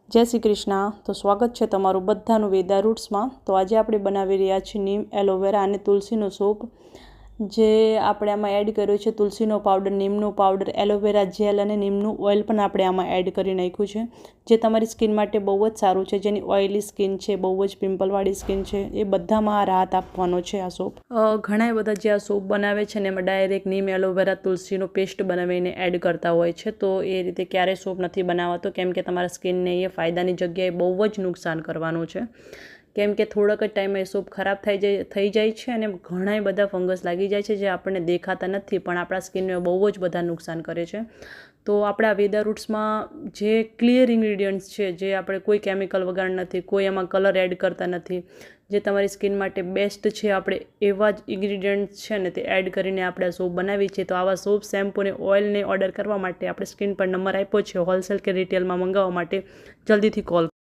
જય શ્રી કૃષ્ણ। તો સ્વાગત છે તમારું બધાનું વેદા રૂટ્સમાં। તો આજે આપણે બનાવી રહ્યા છીએ નીમ એલોવેરા અને તુલસીનો સૂપ। જે આપણે આમાં એડ કર્યો છે તુલસીનો પાવડર, નીમનો પાવડર, એલોવેરા જેલ અને નીમનું ઓઇલ પણ આપણે આમાં એડ કરી નાખ્યું છે, જે તમારી સ્કિન માટે બહુ જ સારું છે। જેની ઓઇલી સ્કિન છે, બહુ જ પિમ્પલવાળી સ્કિન છે, એ બધામાં રાહત આપવાનો છે આ સૂપ। ઘણા બધા જે આ સૂપ બનાવે છે ને એમાં ડાયરેક્ટ નીમ એલોવેરા તુલસીનો પેસ્ટ બનાવીને એડ કરતા હોય છે, તો એ રીતે ક્યારેય સૂપ નથી બનાવાતો, કેમ કે તમારા સ્કિનને એ ફાયદાની જગ્યાએ બહુ જ નુકસાન કરવાનું છે। કેમ કે થોડાક જ ટાઈમમાં એ સૂપ ખરાબ થઈ જાય છે અને ઘણા બધા ફંગસ લાગી જાય છે, જે આપણને દેખાતા નથી પણ આપણા સ્કિનને બહુ જ બધા નુકસાન કરે છે। તો આપણા વેદા રૂટ્સમાં જે ક્લિયર ઇન્ગ્રીડિયન્ટ્સ છે, જે આપણે કોઈ કેમિકલ વગર નથી, કોઈ એમાં કલર એડ કરતા નથી, જે તમારી સ્કિન માટે બેસ્ટ છે, આપણે એવા જ ઇન્ગ્રીડિયન્ટ્સ છે ને તે એડ કરીને આપણે સૂપ બનાવી છે। તો આવા સૂપ, શેમ્પૂ અને ઓઇલને ઓર્ડર કરવા માટે આપણે સ્ક્રીન પર નંબર આપ્યો છે, હોલસેલ કે રિટેલમાં મંગાવવા માટે જલ્દીથી કોલ